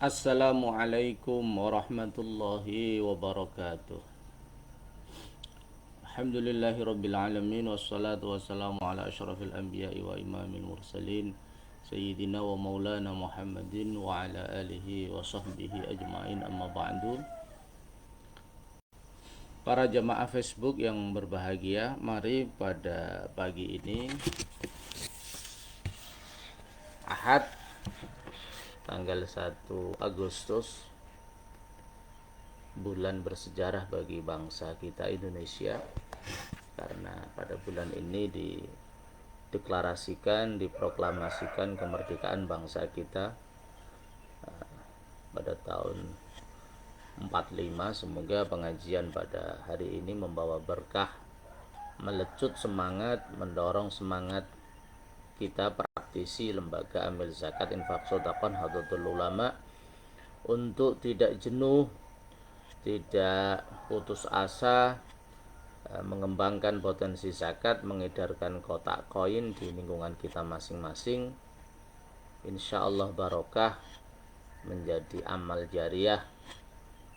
Assalamualaikum warahmatullahi wabarakatuh. Alhamdulillahi rabbil alamin wassalatu wassalamu ala asyrafil anbiya'i wa imamil mursalin sayyidina wa maulana Muhammadin wa ala alihi wa sahbihi ajma'in, amma ba'du. Para jamaah Facebook yang berbahagia, mari pada pagi ini Ahad tanggal 1 Agustus, bulan bersejarah bagi bangsa kita Indonesia, karena pada bulan ini dideklarasikan, diproklamasikan kemerdekaan bangsa kita pada tahun 45. Semoga pengajian pada hari ini membawa berkah, melecut semangat, mendorong semangat kita praktisi lembaga amil zakat, infak, sedekah, Nahdlatul Ulama untuk tidak jenuh, tidak putus asa, mengembangkan potensi zakat, mengedarkan kotak koin di lingkungan kita masing-masing. Insya Allah barokah, menjadi amal jariah,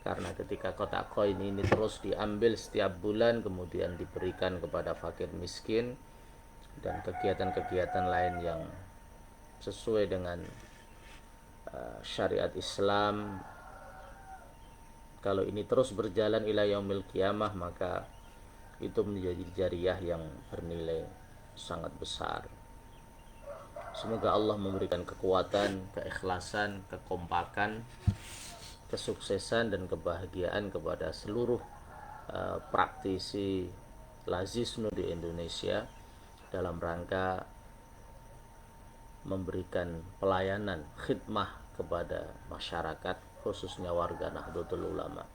karena ketika kotak koin ini terus diambil setiap bulan kemudian diberikan kepada fakir miskin dan kegiatan-kegiatan lain yang sesuai dengan syariat Islam, kalau ini terus berjalan ila yaumil qiyamah, maka itu menjadi jariah yang bernilai sangat besar. Semoga Allah memberikan kekuatan, keikhlasan, kekompakan, kesuksesan dan kebahagiaan kepada seluruh praktisi lazisnu di Indonesia dalam rangka memberikan pelayanan khidmah kepada masyarakat, khususnya warga Nahdlatul Ulama.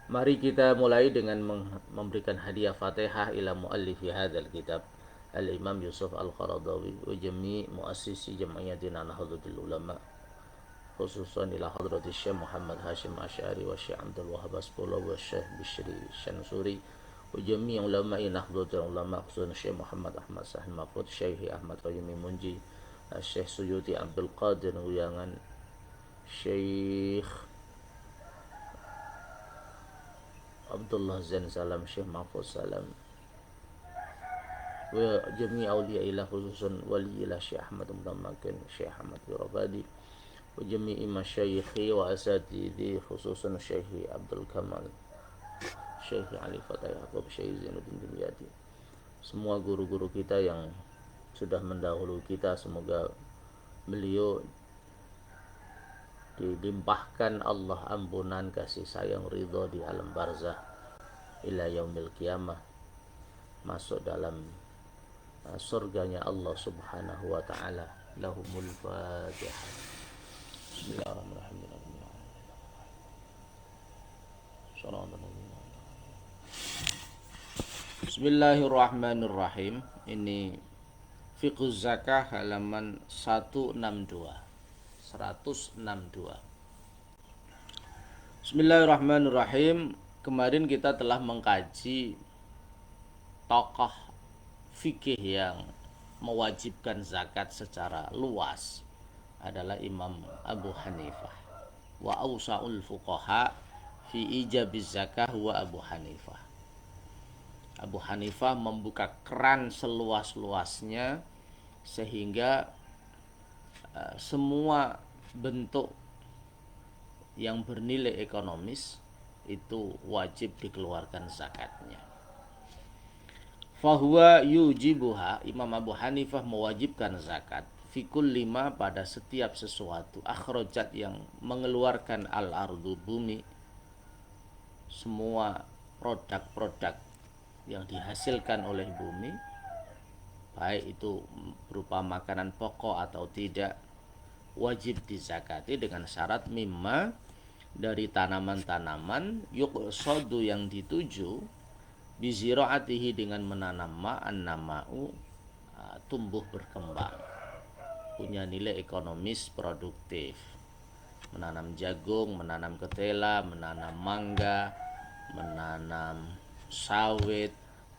Mari kita mulai dengan memberikan hadiah Fatihah ila muallifi hadzal kitab, Al-Imam Yusuf Al-Qaradawi wa jami' muassisi jam'iyatina Nahdlatul Ulama, khususan ila hadratis Syekh Muhammad Hashim Asy'ari wa Syekh Abdul Wahhab Asbullah wa Syekh Bishri Syansuri wa jami' ulama'i Nahdlatul Ulama, khususan Syekh Muhammad Ahmad Sahid Mahfud, Syekh Ahmad Qayyumi Munji, Syekh Suyuti Abdul Qadir Nguyangan, Syekh Abdullah Zain Salam, Syekh Mahfud Salam, wa jami' awliya ilah, khususan wali ilah Syekh Ahmad Mudammakin, Syekh Ahmad Yurabadi, wa jami'i masyayikhi wa asatidhi, khususan Syekh Abdul Kamal, Syekh Ali Fatah Yaqub, Syekh Zainuddin Dimyati, semua guru-guru kita yang sudah mendahului kita, semoga beliau dilimpahkan Allah ampunan, kasih sayang, ridho di alam barzah ila yaumil qiyamah, masuk dalam surganya Allah subhanahu wa ta'ala. Lahumul Fatihah. Bismillahirrahmanirrahim. Bismillahirrahmanirrahim. Ini Fiqh Zakah halaman 162. Bismillahirrahmanirrahim. Kemarin kita telah mengkaji tokoh fikih yang mewajibkan zakat secara luas adalah Imam Abu Hanifah. Wa awsa'ul fuqaha fi ijabiz zakah wa Abu Hanifah. Abu Hanifah membuka keran seluas-luasnya sehingga semua bentuk yang bernilai ekonomis itu wajib dikeluarkan zakatnya. Fahuwa yujibuha, Imam Abu Hanifah mewajibkan zakat fikul lima, pada setiap sesuatu, akhrajat yang mengeluarkan al-ardu, bumi, semua produk-produk yang dihasilkan oleh bumi, baik itu berupa makanan pokok atau tidak, wajib dizakati dengan syarat mimma, dari tanaman-tanaman, yuqsadu yang dituju, biziraatihi dengan menanam ma'an nama'u, tumbuh berkembang, punya nilai ekonomis produktif. Menanam jagung, menanam ketela, menanam mangga, menanam sawit,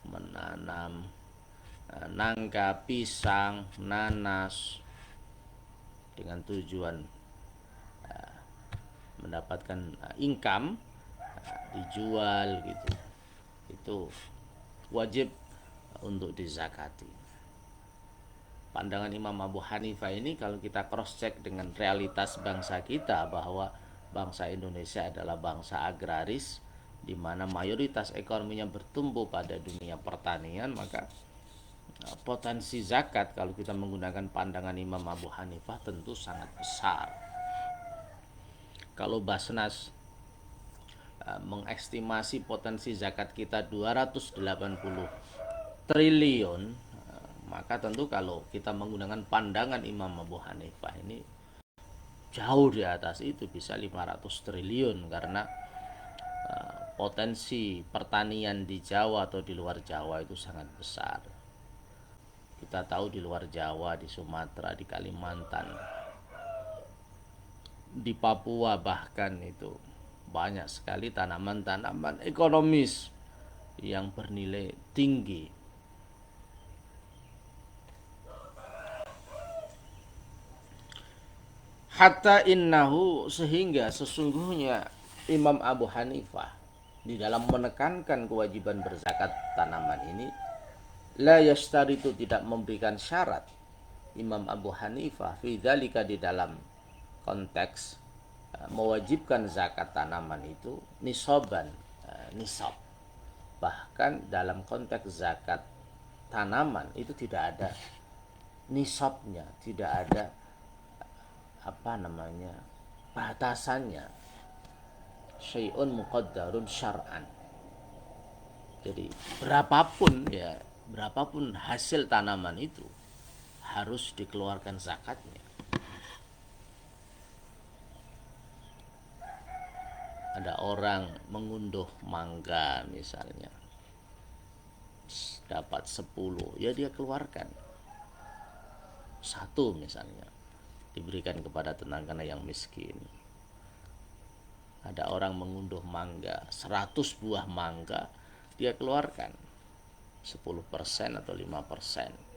menanam nangka, pisang, nanas, dengan tujuan mendapatkan income, dijual gitu, itu wajib untuk dizakati. Pandangan Imam Abu Hanifah ini kalau kita cross check dengan realitas bangsa kita, bahwa bangsa Indonesia adalah bangsa agraris di mana mayoritas ekonominya bertumbuh pada dunia pertanian, maka potensi zakat kalau kita menggunakan pandangan Imam Abu Hanifah tentu sangat besar. Kalau Basnas mengestimasi potensi zakat kita 280 triliun, maka tentu kalau kita menggunakan pandangan Imam Abu Hanifah ini jauh di atas itu, bisa 500 triliun, karena potensi pertanian di Jawa atau di luar Jawa itu sangat besar. Kita tahu di luar Jawa, di Sumatera, di Kalimantan, di Papua bahkan itu banyak sekali tanaman-tanaman ekonomis yang bernilai tinggi. Hatta innahu, sehingga sesungguhnya Imam Abu Hanifah di dalam menekankan kewajiban berzakat tanaman ini, la yashtaritu, tidak memberikan syarat Imam Abu Hanifah fi dzalika, di dalam konteks mewajibkan zakat tanaman itu nisaban, nisab. Bahkan dalam konteks zakat tanaman itu tidak ada nisabnya, tidak ada batasannya, syai'un muqaddarun syar'an. Jadi berapapun hasil tanaman itu harus dikeluarkan zakatnya. Ada orang mengunduh mangga misalnya, dapat 10, ya dia keluarkan 1 misalnya, diberikan kepada tetangganya yang miskin. Ada orang mengunduh mangga 100 buah mangga, dia keluarkan 10% atau 5%.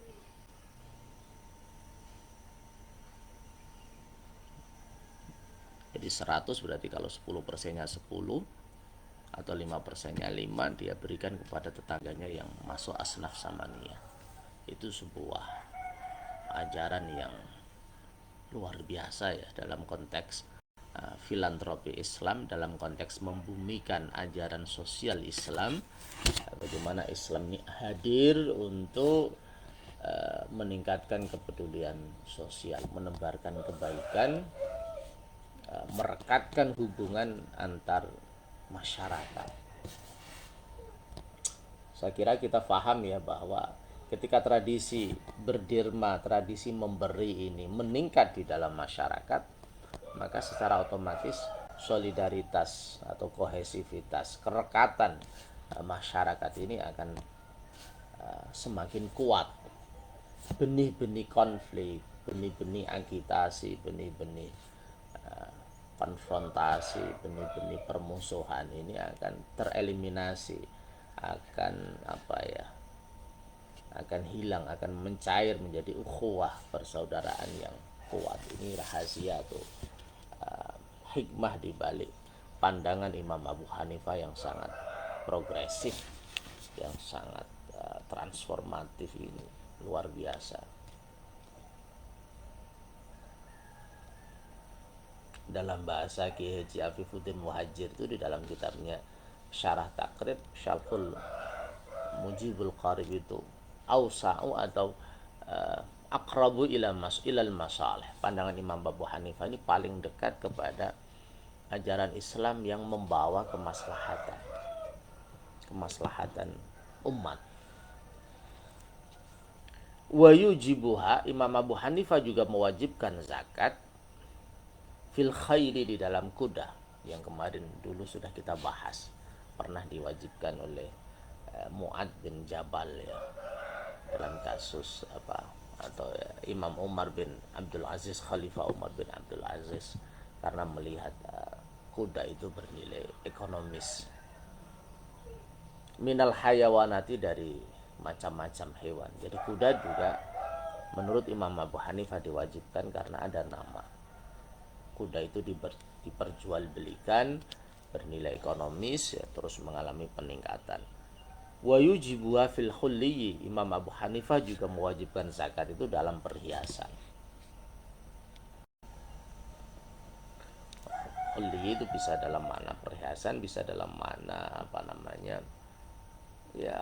Jadi 100 berarti kalau 10%-nya 10 atau 5%-nya 5, dia berikan kepada tetangganya yang masuk asnaf samaniyah. Itu sebuah ajaran yang luar biasa ya dalam konteks filantropi Islam, dalam konteks membumikan ajaran sosial Islam, bagaimana Islam ini hadir untuk meningkatkan kepedulian sosial, menebarkan kebaikan, merekatkan hubungan antar masyarakat. Saya kira kita paham ya bahwa ketika tradisi berdirma, tradisi memberi ini meningkat di dalam masyarakat, maka secara otomatis solidaritas atau kohesivitas, kerekatan masyarakat ini akan semakin kuat. Benih-benih konflik, benih-benih agitasi, benih-benih konfrontasi, benih-benih permusuhan ini akan tereliminasi, akan hilang, akan mencair menjadi ukhuwah persaudaraan yang kuat. Ini rahasia atau hikmah di balik pandangan Imam Abu Hanifah yang sangat progresif, yang sangat transformatif ini, luar biasa. Dalam bahasa Ki Haji Afifuddin Muhajir itu di dalam kitabnya Syarah Takrib Syarhul Mujibul Qarib itu awsa'u atau aqrabu ilal masalih. Pandangan Imam Abu Hanifah ini paling dekat kepada ajaran Islam yang membawa kemaslahatan umat. Wa yujibuha, Imam Abu Hanifah juga mewajibkan zakat fil khairi, di dalam kuda, yang kemarin dulu sudah kita bahas, pernah diwajibkan oleh Mu'ad bin Jabal ya, dalam kasus atau Imam Umar bin Abdul Aziz, Khalifah Umar bin Abdul Aziz, karena melihat kuda itu bernilai ekonomis. Minal hayawanati, dari macam-macam hewan. Jadi kuda juga menurut Imam Abu Hanifah diwajibkan karena ada nama. kuda itu diperjualbelikan, bernilai ekonomis, ya, terus mengalami peningkatan. Wa yujibuha fil khulli, Imam Abu Hanifah juga mewajibkan zakat itu dalam perhiasan. Khulli itu bisa dalam makna perhiasan, bisa dalam makna ya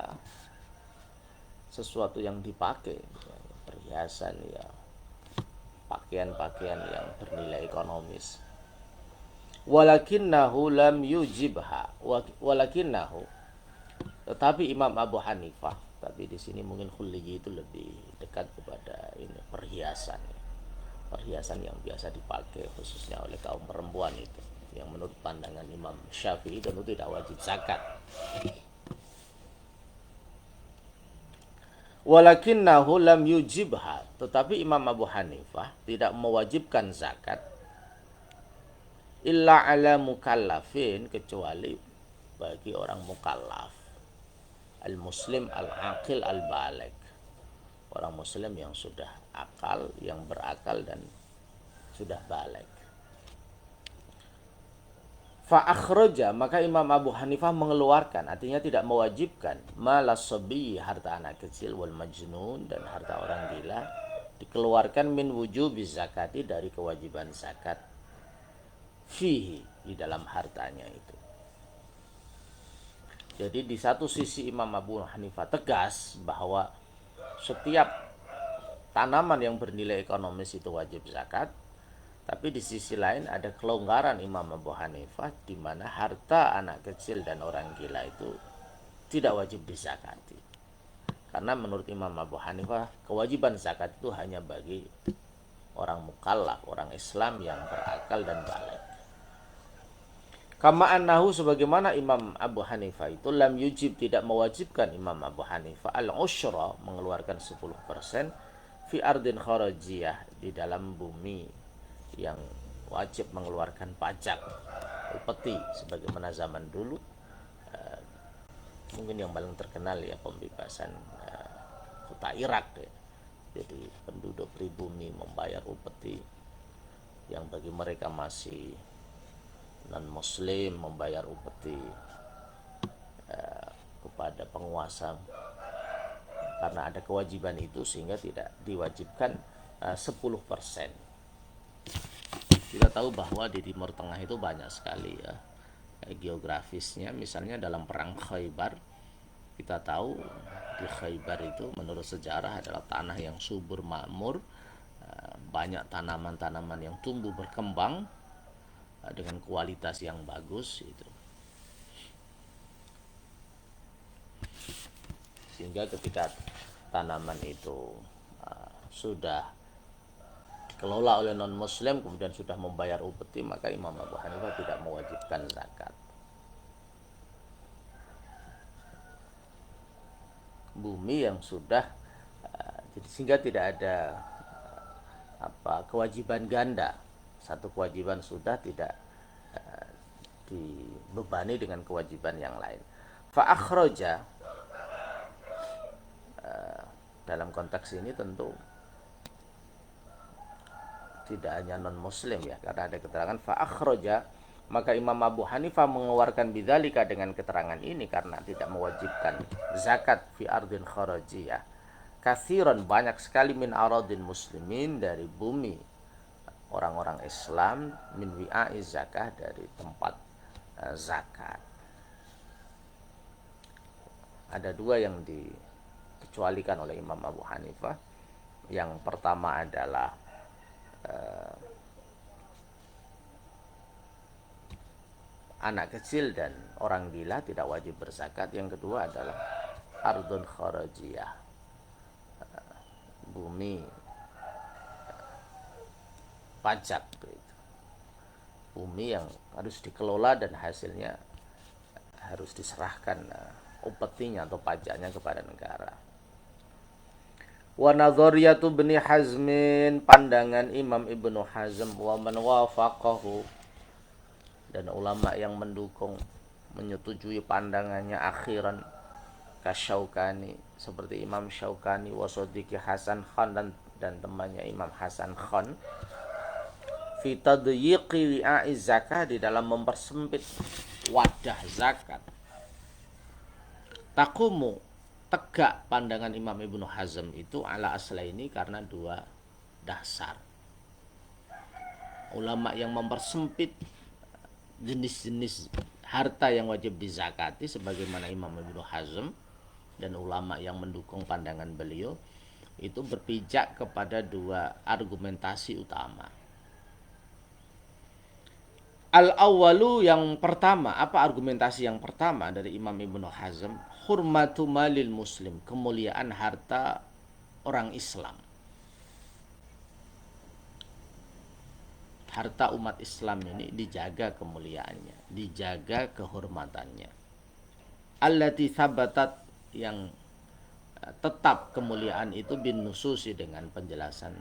sesuatu yang dipakai, ya, perhiasan, ya pakaian-pakaian yang bernilai ekonomis. Walakinnahu lam yujibha, walakinnahu, tetapi Imam Abu Hanifah, tapi di sini mungkin khulli itu lebih dekat kepada ini perhiasan, perhiasan yang biasa dipakai khususnya oleh kaum perempuan itu, yang menurut pandangan Imam Syafi'i itu tidak wajib zakat. Walakinnahu lam yujibha, tetapi Imam Abu Hanifah tidak mewajibkan zakat illa ala mukallafin, kecuali bagi orang mukallaf, al-muslim al-aqil al-baligh, orang muslim yang sudah akal, yang berakal dan sudah baligh. Fa akhraja, maka Imam Abu Hanifah mengeluarkan, artinya tidak mewajibkan, malas sabi, harta anak kecil, wal majnun, dan harta orang gila, dikeluarkan min wujubi zakati, dari kewajiban zakat, fihi, di dalam hartanya itu. Jadi di satu sisi Imam Abu Hanifah tegas bahwa setiap tanaman yang bernilai ekonomis itu wajib zakat, tapi di sisi lain ada kelonggaran Imam Abu Hanifah di mana harta anak kecil dan orang gila itu tidak wajib dizakati. Karena menurut Imam Abu Hanifah kewajiban zakat itu hanya bagi orang mukallaf, orang Islam yang berakal dan baligh. Kama annahu, sebagaimana Imam Abu Hanifah itu lam yujib, tidak mewajibkan Imam Abu Hanifah al-usyra, mengeluarkan 10% fi ardin kharajiyah, di dalam bumi yang wajib mengeluarkan pajak, upeti, sebagaimana zaman dulu mungkin yang paling terkenal ya pembebasan kota Irak ya. Jadi penduduk pribumi membayar upeti, yang bagi mereka masih non muslim membayar upeti kepada penguasa, karena ada kewajiban itu sehingga tidak diwajibkan 10%. Kita tahu bahwa di Timur Tengah itu banyak sekali ya geografisnya. Misalnya dalam perang Khaybar, kita tahu di Khaybar itu menurut sejarah adalah tanah yang subur makmur, banyak tanaman-tanaman yang tumbuh berkembang dengan kualitas yang bagus itu. Sehingga ketika tanaman itu sudah dikelola oleh non muslim kemudian sudah membayar upeti, maka Imam Abu Hanifah tidak mewajibkan zakat. Bumi yang sudah sehingga tidak ada kewajiban ganda, satu kewajiban sudah tidak dibebani dengan kewajiban yang lain. Fa akhraja, dalam konteks ini tentu tidak hanya non muslim ya, karena ada keterangan fa akhraja, maka Imam Abu Hanifah mengeluarkan bidzalika, dengan keterangan ini, karena tidak mewajibkan zakat fi ardin kharajiyah, katsiran, banyak sekali, min aradin muslimin, dari bumi orang-orang Islam, min wi'ai zakah, dari tempat zakat. Ada dua yang dikecualikan oleh Imam Abu Hanifah. Yang pertama adalah anak kecil dan orang gila tidak wajib berzakat. Yang kedua adalah ardun kharajiyah, bumi pajak, bumi yang harus dikelola dan hasilnya harus diserahkan upetinya atau pajaknya kepada negara. Wa nadhariyatu Ibnu Hazmin, pandangan Imam Ibnu Hazm, wa man wafaqahu, dan ulama yang mendukung, menyetujui pandangannya akhiran, kasyaukani, seperti Imam Syaukani, wa Sadiqi Hasan Khan, dan temannya Imam Hasan Khan, fi tadyiqi wi'a'iz zakat, di dalam mempersempit wadah zakat. Taqumu, tegak pandangan Imam Ibnu Hazm itu ala aslaini karena dua dasar. Ulama yang mempersempit jenis-jenis harta yang wajib dizakati sebagaimana Imam Ibnu Hazm, dan ulama yang mendukung pandangan beliau itu berpijak kepada dua argumentasi utama. Al-awwalu, yang pertama, apa argumentasi yang pertama dari Imam Ibnu Hazm? Hurmatu malil muslim, kemuliaan harta orang Islam. Harta umat Islam ini dijaga kemuliaannya, dijaga kehormatannya. Allati thabatat, yang tetap kemuliaan itu bin nususi, dengan penjelasan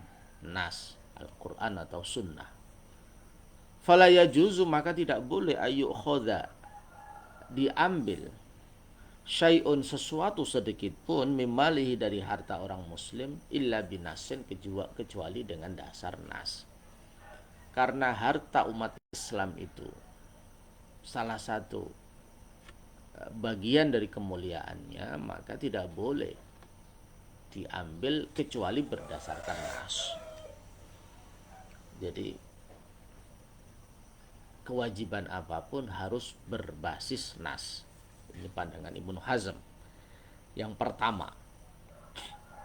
nas Al-Quran atau sunnah. Fala yajuzu, maka tidak boleh ayu khoda, diambil syai'un, sesuatu sedikit pun, mimalihi, dari harta orang muslim, illa binasin, kecuali dengan dasar nas. Karena harta umat Islam itu salah satu bagian dari kemuliaannya, maka tidak boleh diambil kecuali berdasarkan nas. Jadi kewajiban apapun harus berbasis nas. Ini pandangan Ibnu Hazm. Yang pertama,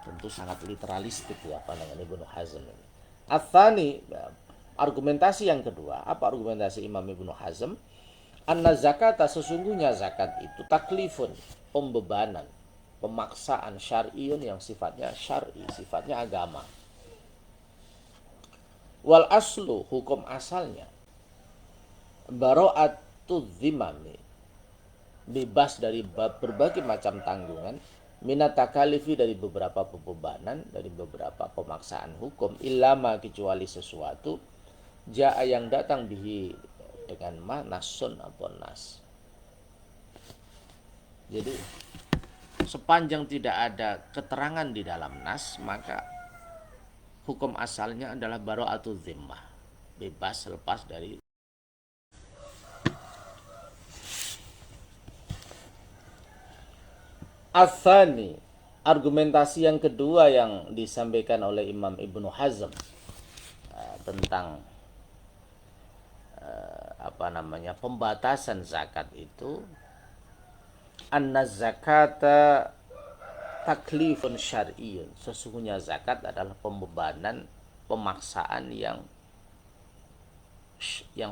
tentu sangat literalistik ya pandangan Ibnu Hazm ini. Atsani, argumentasi yang kedua, apa argumentasi Imam Ibnu Hazm? Anna zakata, sesungguhnya zakat itu taklifun, pembebanan, pemaksaan syar'iyun, yang sifatnya syar'i, sifatnya agama. Wal aslu, hukum asalnya, bara'atu dzimami, bebas dari berbagai macam tanggungan, minat takalifi, dari beberapa pembebanan, dari beberapa pemaksaan hukum, illama, kecuali sesuatu, ja'a, yang datang bihi, dengan ma, nasun atau nas. Jadi sepanjang tidak ada keterangan di dalam nas, maka hukum asalnya adalah bara'atu dzimmah, bebas lepas dari. Atsani, argumentasi yang kedua yang disampaikan oleh Imam Ibnu Hazm tentang pembatasan zakat itu, anna zakata taklifun syar'iyyun, sesungguhnya zakat adalah pembebanan, pemaksaan yang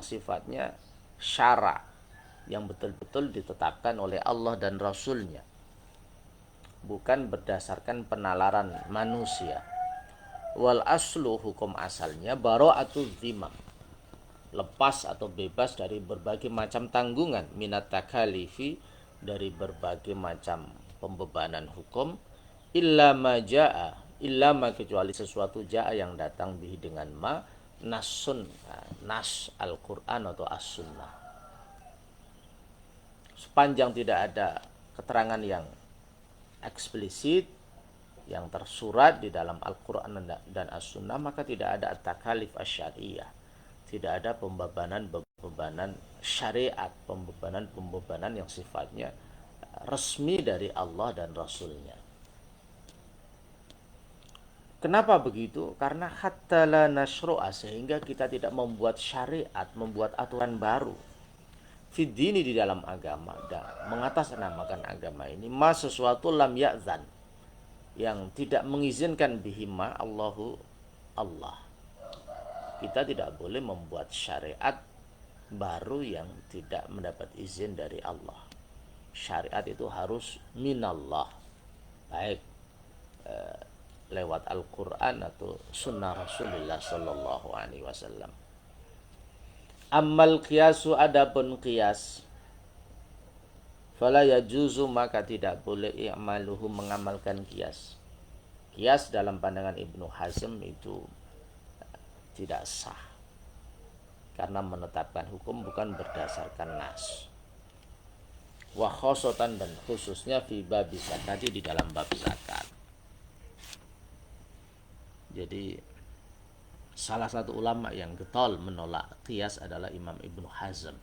sifatnya syara, yang betul-betul ditetapkan oleh Allah dan Rasulnya, bukan berdasarkan penalaran manusia. Wal aslu, hukum asalnya, bara'atu dzimam, lepas atau bebas dari berbagai macam tanggungan, minat takalifi, dari berbagai macam pembebanan hukum, illa ma ja'a, illa ma, kecuali sesuatu ja'a, yang datang bihi dengan ma, nasun, nas Al-Quran atau as-sunnah. Sepanjang tidak ada keterangan yang eksplisit, yang tersurat di dalam Al-Quran dan as-sunnah, maka tidak ada at-takalif asy-syar'iyyah, tidak ada pembebanan syariat, pembebanan yang sifatnya resmi dari Allah dan Rasulnya. Kenapa begitu? Karena hatta la nasyru'a, sehingga kita tidak membuat syariat, membuat aturan baru fid dini, di dalam agama, dan mengatasnamakan agama ini, ma, sesuatu lam ya'zan, yang tidak mengizinkan bihima Allahu, Allah. Kita tidak boleh membuat syariat baru yang tidak mendapat izin dari Allah. Syariat itu harus minallah, baik lewat Al-Quran atau sunnah Rasulullah Sallallahu Alaihi Wasallam. Ammal qiyasu, adapun qiyas, fala yajuzu, maka tidak boleh i'maluhu, mengamalkan qiyas. Qiyas dalam pandangan Ibnu Hazm itu tidak sah, karena menetapkan hukum bukan berdasarkan nas. Wa khosotan, dan khususnya fi bab zakat, di dalam bab zakat. Jadi Salah satu ulama yang getol menolak qiyas adalah Imam Ibnu Hazm.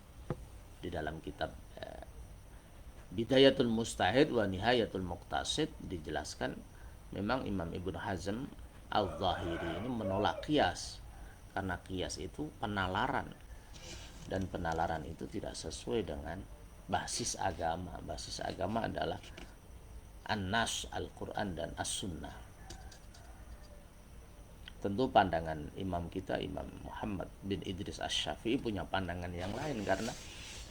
Di dalam kitab Bidayatul Mustahid wa Nihayatul Muqtasid dijelaskan memang Imam Ibnu Hazm Al-Zahiri ini menolak qiyas, karena qiyas itu penalaran, dan penalaran itu tidak sesuai dengan basis agama. Basis agama adalah An-Nas, Al-Quran, dan As-Sunnah. Tentu pandangan imam kita, Imam Muhammad bin Idris Asy-Syafi'i, punya pandangan yang lain, karena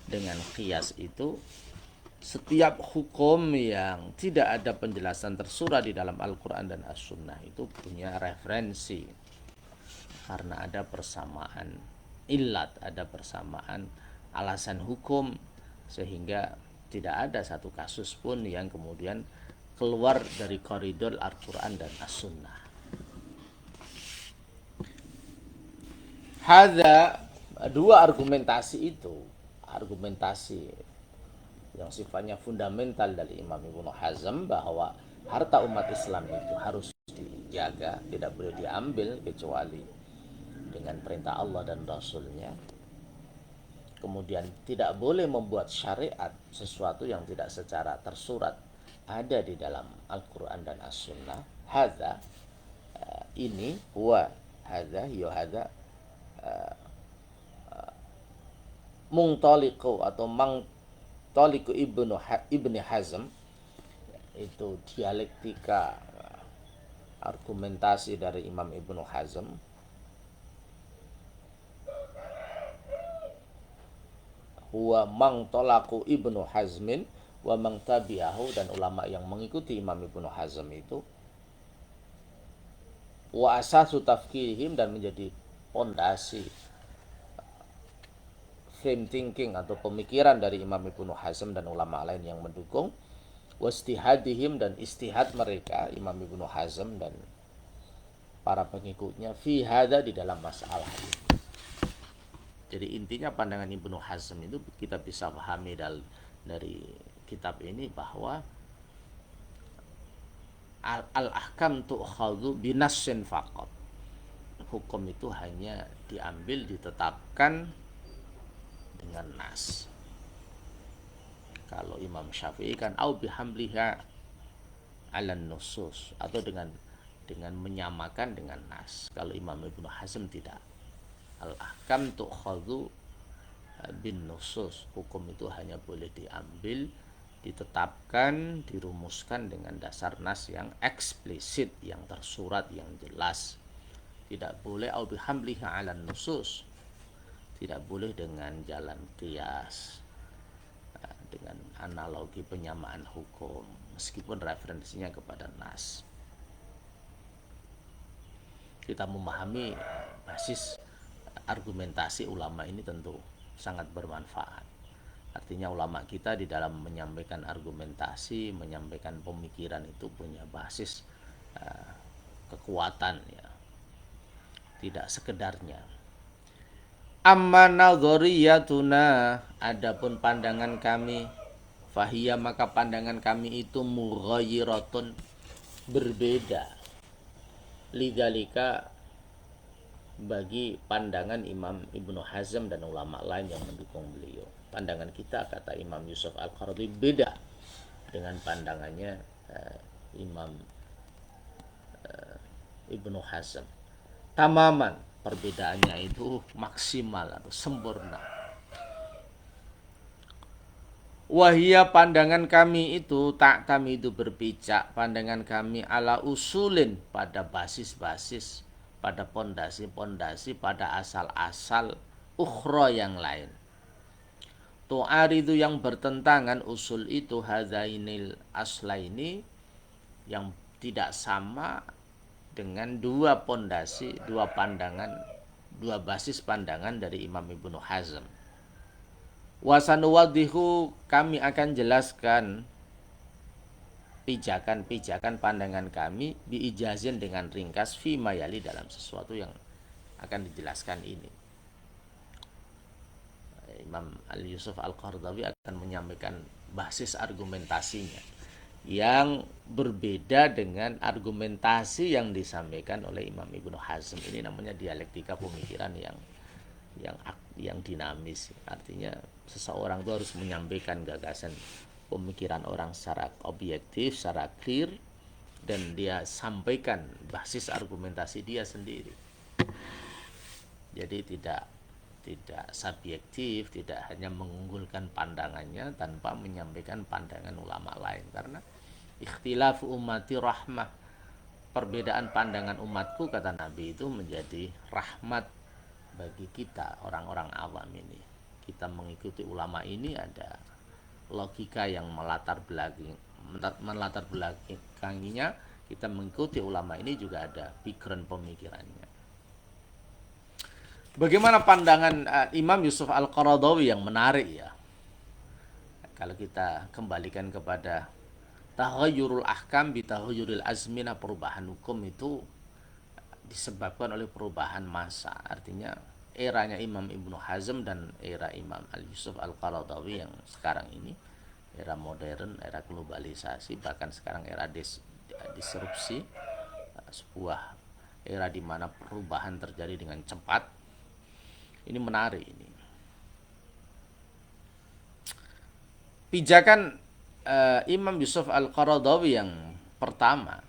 dengan qiyas itu setiap hukum yang tidak ada penjelasan tersurat di dalam Al-Quran dan As-Sunnah itu punya referensi, karena ada persamaan illat, ada persamaan alasan hukum, sehingga tidak ada satu kasus pun yang kemudian keluar dari koridor Al-Quran dan As-Sunnah. Hadza, dua argumentasi itu, argumentasi yang sifatnya fundamental dari Imam Ibnu Hazm bahwa harta umat Islam itu harus dijaga, tidak boleh diambil kecuali dengan perintah Allah dan Rasulnya. Kemudian tidak boleh membuat syariat sesuatu yang tidak secara tersurat ada di dalam Al-Quran dan As-Sunnah. Hadza, ini huwa hadza yuhadza mungtaliqu atau mangtaliqu Ibnu Hazm, itu dialektika, argumentasi dari Imam Ibnu Hazm. Huwa mangtalaku Ibnu Hazmin wa mangtabi'ahu, dan ulama yang mengikuti Imam Ibnu Hazm itu, wa asasu tafkirihim, dan menjadi pondasi frame thinking atau pemikiran dari Imam Ibnu Hazm dan ulama lain yang mendukung, wastihadihim, dan istihad mereka Imam Ibnu Hazm dan para pengikutnya fi hadza, di dalam masalah ini. Jadi intinya pandangan Ibnu Hazm itu kita bisa pahami dari kitab ini bahwa al-ahkam tu'khadhu binassin faqat. Hukum itu hanya diambil, ditetapkan dengan nas. Kalau Imam Syafi'i kan au bihamliha 'alan nusus, atau dengan menyamakan dengan nas. Kalau Imam Ibnu Hazm tidak. Al-ahkam tu'khadhu bin nusus. Hukum itu hanya boleh diambil, ditetapkan, dirumuskan dengan dasar nas yang eksplisit, yang tersurat, yang jelas. Tidak boleh au bihamliha 'alan nusus. Tidak boleh dengan jalan qiyas, dengan analogi penyamaan hukum, meskipun referensinya kepada nas. Kita memahami basis argumentasi ulama ini tentu sangat bermanfaat. Artinya ulama kita di dalam menyampaikan argumentasi, menyampaikan pemikiran itu punya basis kekuatan, ya, tidak sekedarnya. Amma nadhariyatuna, adapun pandangan kami, fahiyya, maka pandangan kami itu mughayyiratun, berbeda, lidzalika, bagi pandangan Imam Ibnu Hazm dan ulama lain yang mendukung beliau. Pandangan kita, kata Imam Yusuf Al-Qaradawi, beda dengan pandangannya Imam Ibnu Hazm. Tamaman, perbedaannya itu maksimal atau sempurna. Wahia, pandangan kami itu, tak kami itu berpijak, pandangan kami ala usulin, pada basis-basis, pada pondasi-pondasi, pada asal-asal ukhra yang lain. Tu'aridu, yang bertentangan usul itu, hadzainil aslaini, yang tidak sama dengan dua pondasi, dua pandangan, dua basis pandangan dari Imam Ibnu Hazm. Wasanuwaddihu, kami akan jelaskan pijakan-pijakan pandangan kami biijazin, dengan ringkas, fi mayali, dalam sesuatu yang akan dijelaskan ini. Imam Al-Yusuf Al-Qaradawi akan menyampaikan basis argumentasinya. yang berbeda dengan argumentasi yang disampaikan oleh Imam Ibnu Hazm. Ini namanya dialektika pemikiran yang yang dinamis. Artinya seseorang itu harus menyampaikan gagasan pemikiran orang secara objektif, secara clear, dan dia sampaikan basis argumentasi dia sendiri. Jadi tidak subjektif, tidak hanya mengunggulkan pandangannya tanpa menyampaikan pandangan ulama lain. Karena ikhtilaf ummati rahmah, perbedaan pandangan umatku kata Nabi itu menjadi rahmat bagi kita orang-orang awam ini. Kita mengikuti ulama ini ada logika yang melatar belakanginya. Kita mengikuti ulama ini juga ada pikiran pemikirannya. Bagaimana pandangan Imam Yusuf Al-Qaradawi yang menarik ya. Kalau kita kembalikan kepada tahayyurul ahkam bi tahayyuril azmina, perubahan hukum itu disebabkan oleh perubahan masa. Artinya eranya Imam Ibnu Hazm dan era Imam Al-Yusuf Al-Qaradawi yang sekarang ini, era modern, era globalisasi, bahkan sekarang era disrupsi, sebuah era di mana perubahan terjadi dengan cepat. Ini menarik ini. Pijakan Imam Yusuf Al-Qaradawi yang pertama,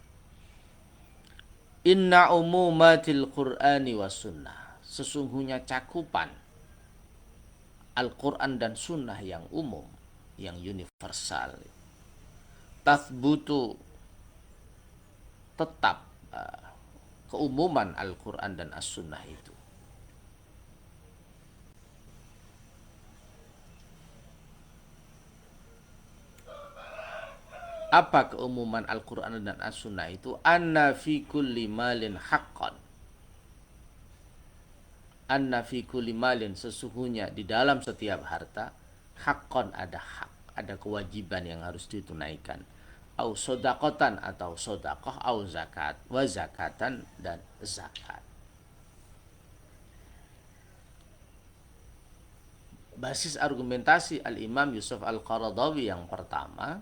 inna umumatil Qur'ani was sunnah, sesungguhnya cakupan Al-Quran dan sunnah yang umum, yang universal, tathbutu, tetap keumuman Al-Quran dan As-Sunnah itu. Apa keumuman Al-Quran dan As-Sunnah itu? Anna fi kulli malin haqqan. Anna fi kulli malin, sesungguhnya di dalam setiap harta, haqqan, ada hak, ada kewajiban yang harus ditunaikan. Au sodakotan, atau sodakoh, au zakat, wa zakatan, dan zakat. Basis argumentasi Al-Imam Yusuf Al-Qaradawi yang pertama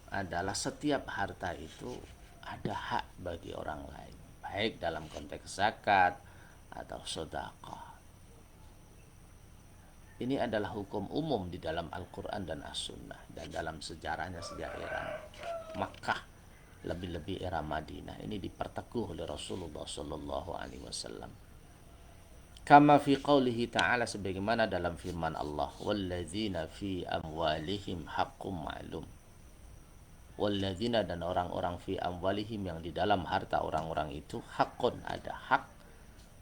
adalah setiap harta itu ada hak bagi orang lain, baik dalam konteks zakat atau sedekah. Ini adalah hukum umum di dalam Al-Quran dan As-Sunnah, dan dalam sejarahnya sejak era Makkah, lebih-lebih era Madinah, ini diperteguh oleh Rasulullah Sallallahu Alaihi Wasallam. Kama fi qawlihi ta'ala, sebagaimana dalam firman Allah, walladzina fi amwalihim haqqum ma'lum. Walladzina, dan orang-orang fi amwalihim, yang di dalam harta orang-orang itu, hakun, ada hak,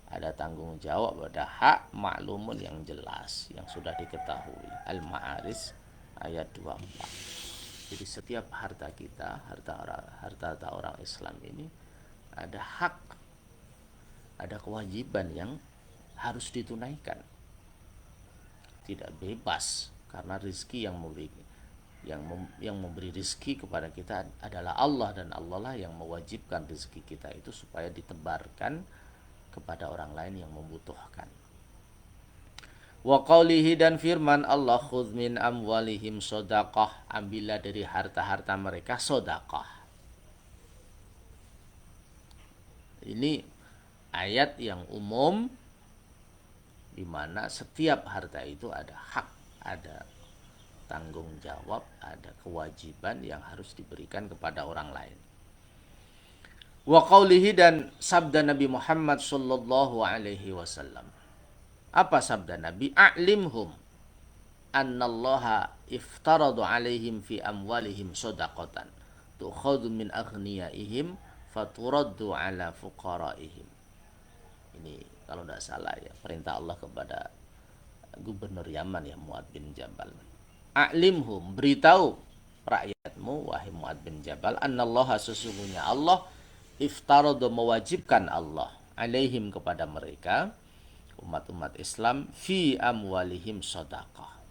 ada tanggung jawab, ada hak, maklumun, yang jelas, yang sudah diketahui. Al-Ma'aris ayat 24. Jadi setiap harta kita, harta orang Islam ini ada hak, ada kewajiban yang harus ditunaikan. Tidak bebas, karena rezeki yang memberi rezeki kepada kita adalah Allah, dan Allah lah yang mewajibkan rezeki kita itu supaya ditebarkan kepada orang lain yang membutuhkan. Wa qawlihi, dan firman Allah, khudz min amwalihim shadaqah, ambillah dari harta-harta mereka shadaqah. Ini ayat yang umum di mana setiap harta itu ada hak, ada tanggung jawab, ada kewajiban yang harus diberikan kepada orang lain. Wa qawlihi, dan sabda Nabi Muhammad sallallahu alaihi wasallam. Apa sabda Nabi? A'limhum annallaha iftaradu alaihim fi amwalihim shadaqatan tukhadhu min aghniyaihim faturaddu ala fuqaraihim. Ini kalau tidak salah ya, perintah Allah kepada gubernur Yaman ya, Mu'ad bin Jabal. A'limhum, beritahu rakyatmu wahai Mu'ad bin Jabal, annallaha, sesungguhnya Allah, iftaradu, mewajibkan Allah, alaihim, kepada mereka, umat-umat Islam, fi amwalihim shadaqah.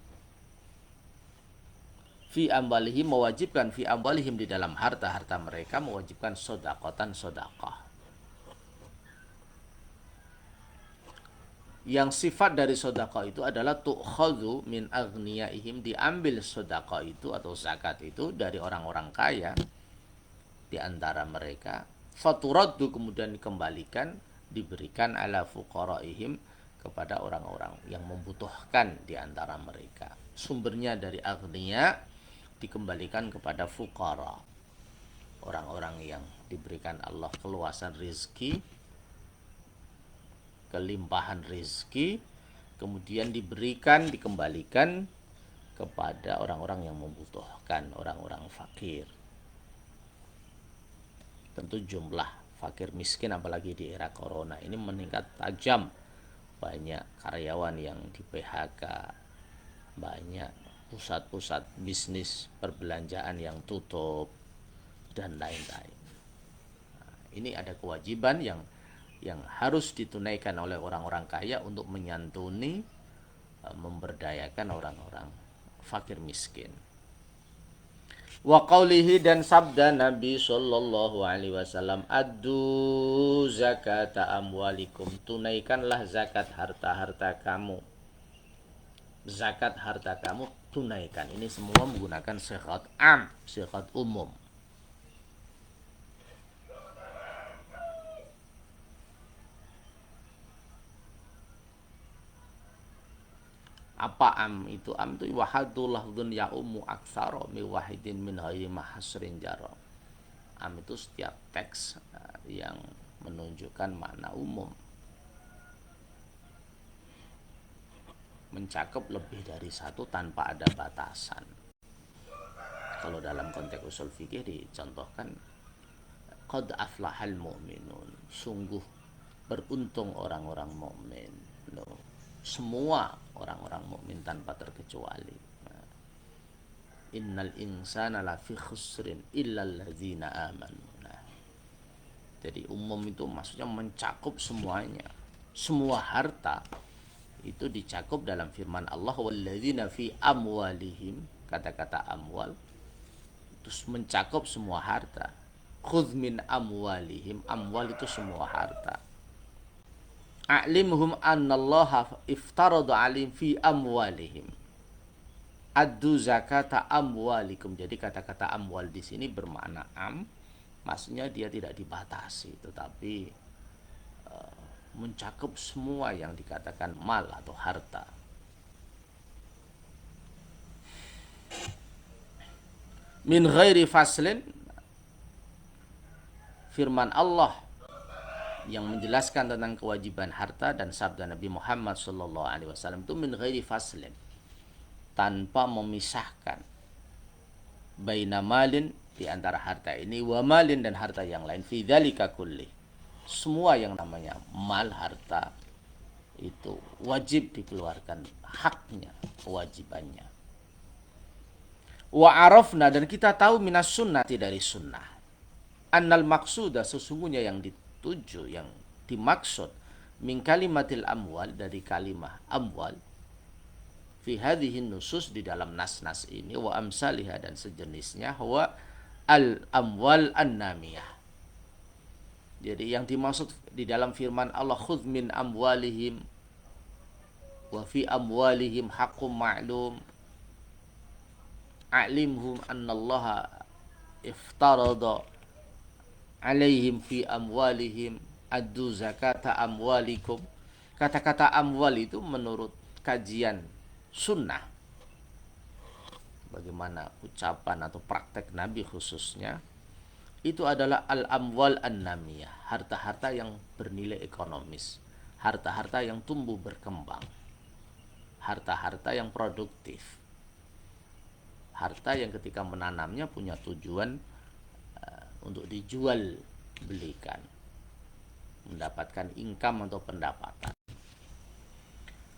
Fi amwalihim, mewajibkan, fi amwalihim, di dalam harta-harta mereka, mewajibkan shadaqatan, shadaqah. Yang sifat dari sedekah itu adalah tu'khadhu min aghniyaihim, diambil sedekah itu atau zakat itu dari orang-orang kaya di antara mereka, faturaddu, kemudian dikembalikan, diberikan ala fuqaraihim, kepada orang-orang yang membutuhkan di antara mereka. Sumbernya dari aghniya dikembalikan kepada fuqara, orang-orang yang diberikan Allah keluasan rizki, kelimpahan rizki, kemudian dikembalikan kepada orang-orang yang membutuhkan, orang-orang fakir. Tentu jumlah fakir miskin apalagi di era corona ini meningkat tajam. Banyak karyawan yang di PHK, banyak pusat-pusat bisnis perbelanjaan yang tutup, dan lain-lain. Nah, ini ada kewajiban yang harus ditunaikan oleh orang-orang kaya untuk menyantuni, memberdayakan orang-orang fakir miskin. Wa qaulihi, dan sabda Nabi sallallahu alaihi wasallam, addu zakata amwalikum, tunaikanlah zakat harta-harta kamu. Zakat harta kamu tunaikan. Ini semua menggunakan sigat am, sigat umum. Apa am itu? Am itu wahadul lafdzun ya ummu aktsara mi wahidin min ghairi mahsrin jara. Am itu setiap teks yang menunjukkan makna umum, mencakup lebih dari satu tanpa ada batasan. Kalau dalam konteks usul fikih dicontohkan, qad aflahal mu'minun, sungguh beruntung orang-orang mukmin. No. Semua orang-orang mukmin tanpa terkecuali. Innal insana lafi khusrin illal ladzina amanu. Nah, jadi umum itu maksudnya mencakup semuanya. Semua harta itu dicakup dalam firman Allah, walladzina fi amwalihim, kata-kata amwal terus mencakup semua harta. Khudz min amwalihim, amwal itu semua harta. A'limhum annallaha iftarada alim fi amwalihim addu zakata amwalikum. Jadi kata-kata amwal di sini bermakna am, maksudnya dia tidak dibatasi, tetapi mencakup semua yang dikatakan mal atau harta. Min ghairi faslin, firman Allah yang menjelaskan tentang kewajiban harta, dan sabda Nabi Muhammad sallallahu alaihi wasallam itu min ghairi faslin, tanpa memisahkan, baina malin, di antara harta ini, wa malin, dan harta yang lain, fi dzalika kulli, semua yang namanya mal, harta itu wajib dikeluarkan haknya, kewajibannya. Wa arafna, dan kita tahu, minas sunnati, dari sunnah, annal maksuda, sesungguhnya yang dituju, yang dimaksud, min kalimatil amwal, dari kalimah amwal, fi hadhihi nusus, di dalam nas-nas ini, wa amsalihha, dan sejenisnya, wa al amwal an-namiyah. Jadi yang dimaksud di dalam firman Allah, khudz min amwalihim wa fi amwalihim haqqum ma'lum a'limhum annallaha iftarada alaihim fi amwalihim addu zakata amwalikum. Kata-kata amwal itu menurut kajian sunnah, bagaimana ucapan atau praktek Nabi khususnya, itu adalah al-amwal an-namiyah, harta-harta yang bernilai ekonomis, harta-harta yang tumbuh berkembang, harta-harta yang produktif, harta yang ketika menanamnya punya tujuan untuk dijual belikan, mendapatkan income atau pendapatan.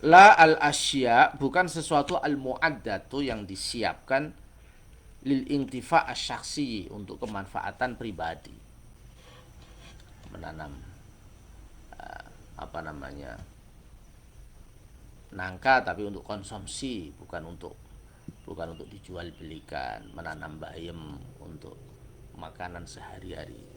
La al-asya, bukan sesuatu al-mu'addatu, yang disiapkan, lil intifa' asyaksi, untuk kemanfaatan pribadi, menanam nangka tapi untuk konsumsi, bukan untuk dijual belikan, menanam bayam untuk makanan sehari-hari.